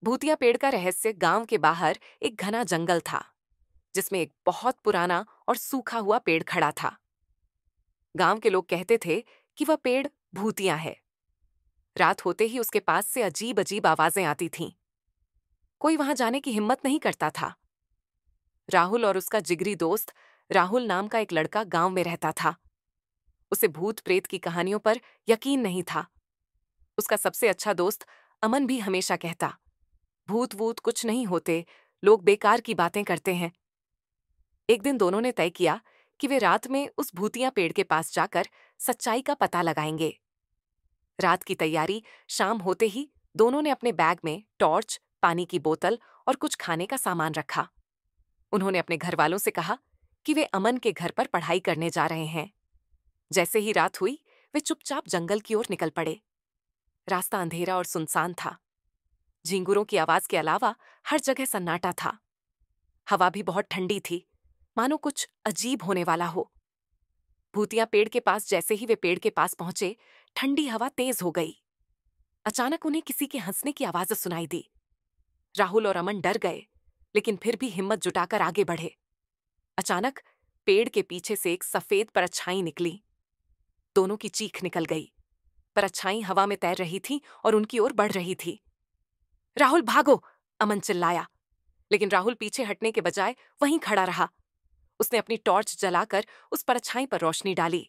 भूतिया पेड़ का रहस्य। गांव के बाहर एक घना जंगल था जिसमें एक बहुत पुराना और सूखा हुआ पेड़ खड़ा था। गांव के लोग कहते थे कि वह पेड़ भूतिया है। रात होते ही उसके पास से अजीब अजीब आवाजें आती थीं। कोई वहां जाने की हिम्मत नहीं करता था। राहुल और उसका जिगरी दोस्त राहुल नाम का एक लड़का गांव में रहता था। उसे भूत प्रेत की कहानियों पर यकीन नहीं था। उसका सबसे अच्छा दोस्त अमन भी हमेशा कहता, भूत वूत कुछ नहीं होते, लोग बेकार की बातें करते हैं। एक दिन दोनों ने तय किया कि वे रात में उस भूतिया पेड़ के पास जाकर सच्चाई का पता लगाएंगे। रात की तैयारी शाम होते ही दोनों ने अपने बैग में टॉर्च, पानी की बोतल और कुछ खाने का सामान रखा। उन्होंने अपने घर वालों से कहा कि वे अमन के घर पर पढ़ाई करने जा रहे हैं। जैसे ही रात हुई, वे चुपचाप जंगल की ओर निकल पड़े। रास्ता अंधेरा और सुनसान था। झिंगुरों की आवाज के अलावा हर जगह सन्नाटा था। हवा भी बहुत ठंडी थी, मानो कुछ अजीब होने वाला हो। भूतिया पेड़ के पास जैसे ही वे पेड़ के पास पहुंचे, ठंडी हवा तेज हो गई। अचानक उन्हें किसी के हंसने की आवाज सुनाई दी। राहुल और अमन डर गए, लेकिन फिर भी हिम्मत जुटाकर आगे बढ़े। अचानक पेड़ के पीछे से एक सफेद परछाई निकली। दोनों की चीख निकल गई। परछाई हवा में तैर रही थी और उनकी ओर बढ़ रही थी। राहुल भागो! अमन चिल्लाया, लेकिन राहुल पीछे हटने के बजाय वहीं खड़ा रहा। उसने अपनी टॉर्च जलाकर उस परछाई पर रोशनी डाली।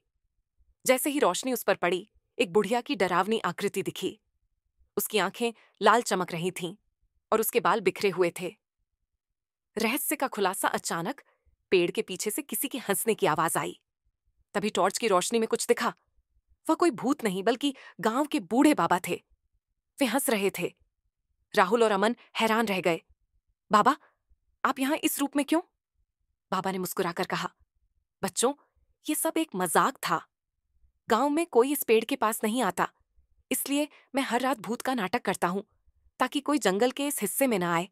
जैसे ही रोशनी उस पर पड़ी, एक बुढ़िया की डरावनी आकृति दिखी। उसकी आंखें लाल चमक रही थीं और उसके बाल बिखरे हुए थे। रहस्य का खुलासा अचानक पेड़ के पीछे से किसी के हंसने की आवाज आई। तभी टॉर्च की रोशनी में कुछ दिखा। वह कोई भूत नहीं बल्कि गांव के बूढ़े बाबा थे। वे हंस रहे थे। राहुल और अमन हैरान रह गए। बाबा, आप यहां इस रूप में क्यों? बाबा ने मुस्कुराकर कहा, बच्चों, ये सब एक मजाक था। गांव में कोई इस पेड़ के पास नहीं आता, इसलिए मैं हर रात भूत का नाटक करता हूं, ताकि कोई जंगल के इस हिस्से में ना आए।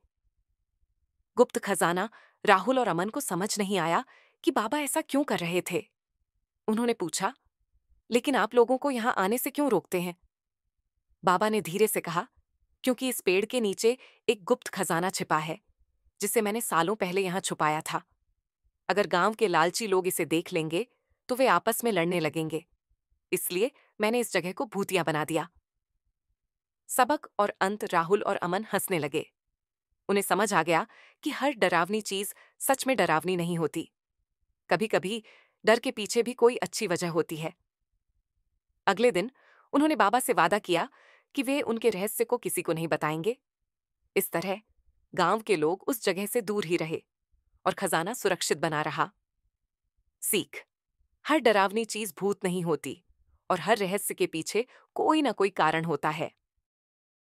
गुप्त खजाना राहुल और अमन को समझ नहीं आया कि बाबा ऐसा क्यों कर रहे थे। उन्होंने पूछा, लेकिन आप लोगों को यहां आने से क्यों रोकते हैं? बाबा ने धीरे से कहा, क्योंकि इस पेड़ के नीचे एक गुप्त खजाना छिपा है, जिसे मैंने सालों पहले यहां छुपाया था। अगर गांव के लालची लोग इसे देख लेंगे तो वे आपस में लड़ने लगेंगे, इसलिए मैंने इस जगह को भूतिया बना दिया। सबक और अंत। राहुल और अमन हंसने लगे। उन्हें समझ आ गया कि हर डरावनी चीज सच में डरावनी नहीं होती। कभी कभी डर के पीछे भी कोई अच्छी वजह होती है। अगले दिन उन्होंने बाबा से वादा किया कि वे उनके रहस्य को किसी को नहीं बताएंगे। इस तरह गांव के लोग उस जगह से दूर ही रहे और खजाना सुरक्षित बना रहा। सीख: हर डरावनी चीज भूत नहीं होती और हर रहस्य के पीछे कोई ना कोई कारण होता है।